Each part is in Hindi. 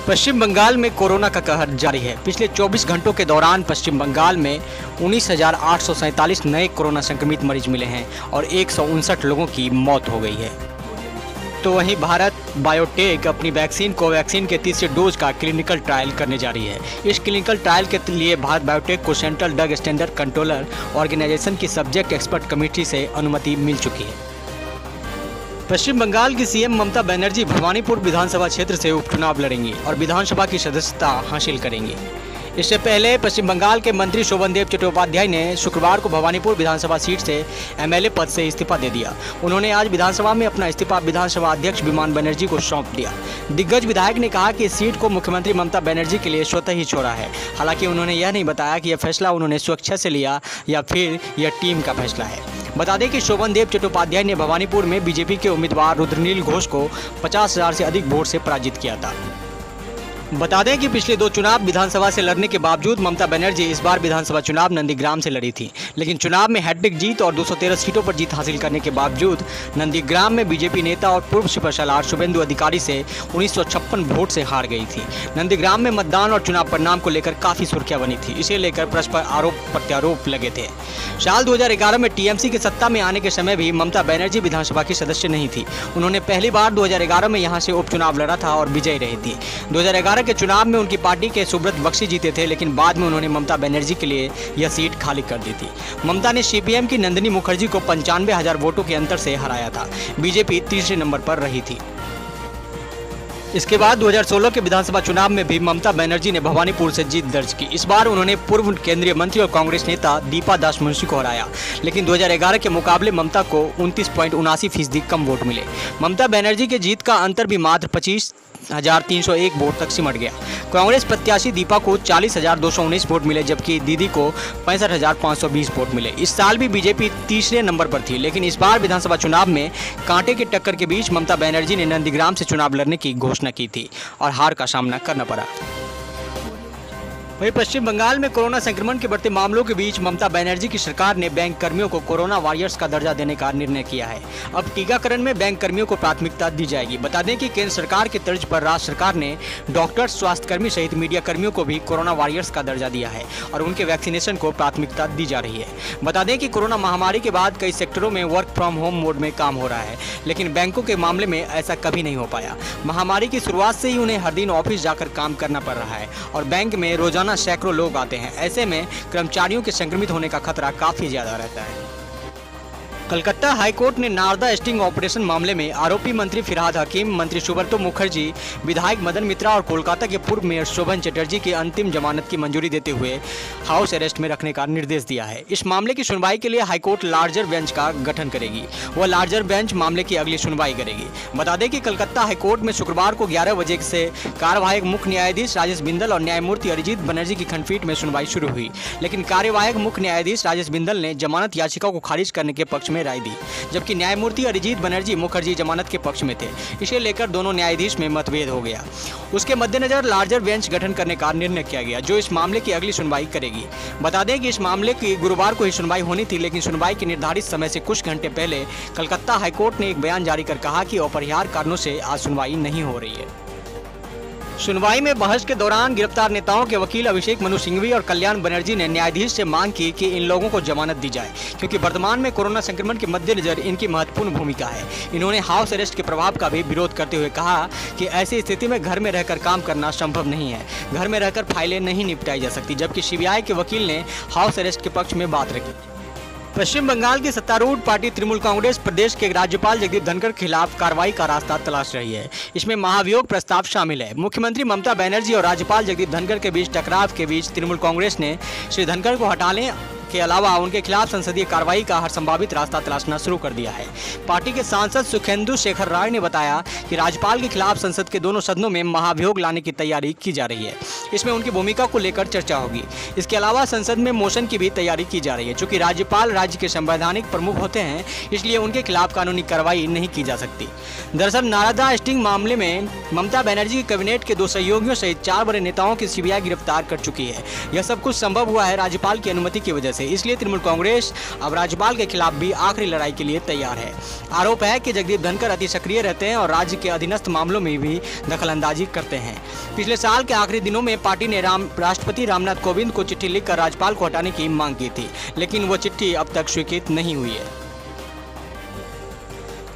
पश्चिम बंगाल में कोरोना का कहर जारी है। पिछले 24 घंटों के दौरान पश्चिम बंगाल में 19,847 नए कोरोना संक्रमित मरीज मिले हैं और 159 लोगों की मौत हो गई है। तो वहीं भारत बायोटेक अपनी वैक्सीन कोवैक्सीन के तीसरे डोज का क्लिनिकल ट्रायल करने जा रही है। इस क्लिनिकल ट्रायल के लिए भारत बायोटेक को central drug standard controller organisation की सब्जेक्ट एक्सपर्ट कमेटी से अनुमति मिल चुकी है। पश्चिम बंगाल की सीएम ममता बनर्जी भवानीपुर विधानसभा क्षेत्र से उपचुनाव लड़ेंगी और विधानसभा की सदस्यता हासिल करेंगी। इससे पहले पश्चिम बंगाल के मंत्री शोभनदेव चट्टोपाध्याय ने शुक्रवार को भवानीपुर विधानसभा सीट से एमएलए पद से इस्तीफा दे दिया। उन्होंने आज विधानसभा में अपना इस्तीफा विधानसभा अध्यक्ष विमान बनर्जी को सौंप दिया। दिग्गज विधायक ने कहा कि इस सीट को मुख्यमंत्री ममता बनर्जी के लिए स्वतः ही छोड़ा है। हालांकि उन्होंने यह नहीं बताया कि यह फैसला उन्होंने स्वेच्छा से लिया या फिर यह टीम का फैसला है। बता दें कि शोभनदेव चट्टोपाध्याय ने भवानीपुर में बीजेपी के उम्मीदवार रुद्रनील घोष को 50,000 से अधिक वोट से पराजित किया था। बता दें कि पिछले 2 चुनाव विधानसभा से लड़ने के बावजूद ममता बनर्जी इस बार विधानसभा चुनाव नंदीग्राम से लड़ी थी, लेकिन चुनाव में हैट्रिक जीत और 213 सीटों पर जीत हासिल करने के बावजूद नंदीग्राम में बीजेपी नेता और पूर्व सुपरस्टार शुभेंदु अधिकारी से 1956 वोट से हार गई थी। नंदीग्राम में मतदान और चुनाव परिणाम को लेकर काफी सुर्खियां बनी थी। इसे लेकर परस्पर आरोप प्रत्यारोप लगे थे। साल 2011 में टीएमसी के सत्ता में आने के समय भी ममता बनर्जी विधानसभा की सदस्य नहीं थी। उन्होंने पहली बार 2011 में यहाँ से उपचुनाव लड़ा था और विजयी रही थी। 2011 के चुनाव में उनकी पार्टी के सुब्रत बख्शी जीते थे, लेकिन बाद में उन्होंने ममता बनर्जी के लिए यह सीट खाली कर दी थी। ममता ने सीपीएम की नंदिनी मुखर्जी को 95,000 वोटों के अंतर से हराया था। बीजेपी तीसरे नंबर पर रही थी। इसके बाद 2016 के विधानसभा चुनाव में भी ममता बनर्जी ने भवानीपुर से जीत दर्ज की। इस बार उन्होंने पूर्व केंद्रीय मंत्री और कांग्रेस नेता दीपा दास मुंशी को हराया, लेकिन 2011 के मुकाबले ममता को 29.79% कम वोट मिले। ममता बनर्जी के जीत का अंतर भी मात्र 25,301 वोट तक सिमट गया। कांग्रेस प्रत्याशी दीपा को 40,219 वोट मिले, जबकि दीदी को 65,520 वोट मिले। इस साल भी बीजेपी तीसरे नंबर पर थी, लेकिन इस बार विधानसभा चुनाव में कांटे के टक्कर के बीच ममता बनर्जी ने नंदीग्राम से चुनाव लड़ने की घोषणा की थी और हार का सामना करना पड़ा। वहीं पश्चिम बंगाल में कोरोना संक्रमण के बढ़ते मामलों के बीच ममता बनर्जी की सरकार ने बैंक कर्मियों को कोरोना वॉरियर्स का दर्जा देने का निर्णय किया है। अब टीकाकरण में बैंक कर्मियों को प्राथमिकता दी जाएगी। बता दें कि केंद्र सरकार की तर्ज पर राज्य सरकार ने डॉक्टर, स्वास्थ्यकर्मी सहित मीडिया कर्मियों को भी कोरोना वॉरियर्स का दर्जा दिया है और उनके वैक्सीनेशन को प्राथमिकता दी जा रही है। बता दें कि कोरोना महामारी के बाद कई सेक्टरों में वर्क फ्रॉम होम मोड में काम हो रहा है, लेकिन बैंकों के मामले में ऐसा कभी नहीं हो पाया। महामारी की शुरुआत से ही उन्हें हर दिन ऑफिस जाकर काम करना पड़ रहा है और बैंक में रोजाना सैकड़ों लोग आते हैं। ऐसे में कर्मचारियों के संक्रमित होने का खतरा काफी ज्यादा रहता है। कलकत्ता हाईकोर्ट ने नारदा स्टिंग ऑपरेशन मामले में आरोपी मंत्री फिरहाद हकीम, मंत्री सुब्रतो मुखर्जी, विधायक मदन मित्रा और कोलकाता के पूर्व मेयर शोभन चटर्जी की अंतिम जमानत की मंजूरी देते हुए हाउस अरेस्ट में रखने का निर्देश दिया है। इस मामले की सुनवाई के लिए हाईकोर्ट लार्जर बेंच का गठन करेगी। वह लार्जर बेंच मामले की अगली सुनवाई करेगी। बता दें कि कलकत्ता हाईकोर्ट में शुक्रवार को 11 बजे से कार्यवाहक मुख्य न्यायाधीश राजेश बिंदल और न्यायमूर्ति अरिजीत बनर्जी की खंडपीठ में सुनवाई शुरू हुई, लेकिन कार्यवाहक मुख्य न्यायाधीश राजेश बिंदल ने जमानत याचिका को खारिज करने के पक्ष में राय दी, जबकि न्यायमूर्ति अरिजीत बनर्जी मुखर्जी जमानत के पक्ष में थे। इसे लेकर दोनों न्यायाधीश में मतभेद हो गया। उसके मद्देनजर लार्जर बेंच गठन करने का निर्णय किया गया, जो इस मामले की अगली सुनवाई करेगी। बता दें कि इस मामले की गुरुवार को ही सुनवाई होनी थी, लेकिन सुनवाई के निर्धारित समय से कुछ घंटे पहले कलकत्ता हाईकोर्ट ने एक बयान जारी कर कहा कि अपरिहार्य कारणों से आज सुनवाई नहीं हो रही है। सुनवाई में बहस के दौरान गिरफ्तार नेताओं के वकील अभिषेक मनु सिंघवी और कल्याण बनर्जी ने न्यायाधीश से मांग की कि इन लोगों को जमानत दी जाए, क्योंकि वर्तमान में कोरोना संक्रमण के मद्देनजर इनकी महत्वपूर्ण भूमिका है। इन्होंने हाउस अरेस्ट के प्रभाव का भी विरोध करते हुए कहा कि ऐसी स्थिति में घर में रहकर काम करना संभव नहीं है। घर में रहकर फाइलें नहीं निपटाई जा सकती, जबकि सीबीआई के वकील ने हाउस अरेस्ट के पक्ष में बात रखी। पश्चिम बंगाल की सत्तारूढ़ पार्टी तृणमूल कांग्रेस प्रदेश के राज्यपाल जगदीप धनखड़ के खिलाफ कार्रवाई का रास्ता तलाश रही है। इसमें महाभियोग प्रस्ताव शामिल है। मुख्यमंत्री ममता बनर्जी और राज्यपाल जगदीप धनखड़ के बीच टकराव के बीच तृणमूल कांग्रेस ने श्री धनखड़ को हटाने के अलावा उनके खिलाफ संसदीय कार्रवाई का हर संभावित रास्ता तलाशना शुरू कर दिया है। पार्टी के सांसद सुखेंदु शेखर राय ने बताया कि राज्यपाल के खिलाफ संसद के दोनों सदनों में महाभियोग लाने की तैयारी की जा रही है। इसमें उनकी भूमिका को लेकर चर्चा होगी। इसके अलावा संसद में मोशन की भी तैयारी की जा रही है। चूंकि राज्यपाल राज्य के संवैधानिक प्रमुख होते हैं, इसलिए उनके खिलाफ कानूनी कार्रवाई नहीं की जा सकती। दरअसल नारदा स्टिंग मामले में ममता बनर्जी की कैबिनेट के 2 सहयोगियों सहित 4 बड़े नेताओं की सीबीआई गिरफ्तार कर चुकी है। यह सब कुछ संभव हुआ है राज्यपाल की अनुमति की वजह से। है, इसलिए तृणमूल कांग्रेस अब राज्यपाल के खिलाफ भी आखिरी लड़ाई के लिए तैयार है। आरोप है कि जगदीप धनखड़ अति सक्रिय रहते हैं और राज्य के अधीनस्थ मामलों में भी दखलंदाजी करते हैं। पिछले साल के आखिरी दिनों में पार्टी ने राष्ट्रपति रामनाथ कोविंद को चिट्ठी लिखकर राज्यपाल को हटाने की मांग की थी, लेकिन वो चिट्ठी अब तक स्वीकृत नहीं हुई है।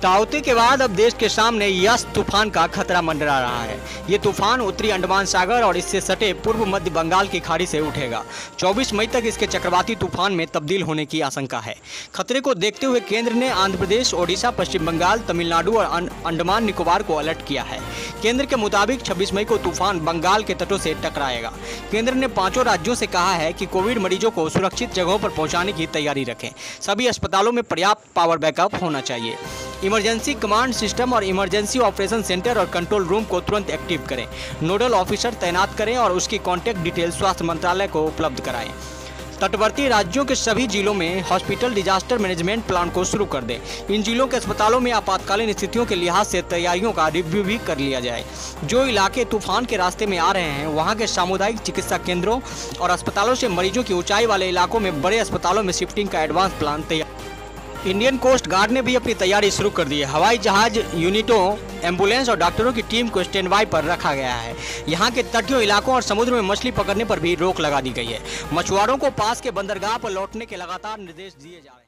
ताउते के बाद अब देश के सामने यस तूफान का खतरा मंडरा रहा है। ये तूफान उत्तरी अंडमान सागर और इससे सटे पूर्व मध्य बंगाल की खाड़ी से उठेगा। 24 मई तक इसके चक्रवाती तूफान में तब्दील होने की आशंका है। खतरे को देखते हुए केंद्र ने आंध्र प्रदेश, ओडिशा, पश्चिम बंगाल, तमिलनाडु और अंडमान निकोबार को अलर्ट किया है। केंद्र के मुताबिक 26 मई को तूफान बंगाल के तटों से टकराएगा। केंद्र ने 5 राज्यों से कहा है कि कोविड मरीजों को सुरक्षित जगहों पर पहुंचाने की तैयारी रखें। सभी अस्पतालों में पर्याप्त पावर बैकअप होना चाहिए। इमरजेंसी कमांड सिस्टम और इमरजेंसी ऑपरेशन सेंटर और कंट्रोल रूम को तुरंत एक्टिव करें। नोडल ऑफिसर तैनात करें और उसकी कॉन्टैक्ट डिटेल स्वास्थ्य मंत्रालय को उपलब्ध कराएं। तटवर्ती राज्यों के सभी जिलों में हॉस्पिटल डिजास्टर मैनेजमेंट प्लान को शुरू कर दें। इन जिलों के अस्पतालों में आपातकालीन स्थितियों के लिहाज से तैयारियों का रिव्यू भी कर लिया जाए। जो इलाके तूफान के रास्ते में आ रहे हैं, वहां के सामुदायिक चिकित्सा केंद्रों और अस्पतालों से मरीजों की ऊंचाई वाले इलाकों में बड़े अस्पतालों में शिफ्टिंग का एडवांस प्लान तैयार। इंडियन कोस्ट गार्ड ने भी अपनी तैयारी शुरू कर दी है। हवाई जहाज यूनिटों, एम्बुलेंस और डॉक्टरों की टीम को स्टैंड बाय पर रखा गया है। यहाँ के तटीय इलाकों और समुद्र में मछली पकड़ने पर भी रोक लगा दी गई है। मछुआरों को पास के बंदरगाह पर लौटने के लगातार निर्देश दिए जा रहे हैं।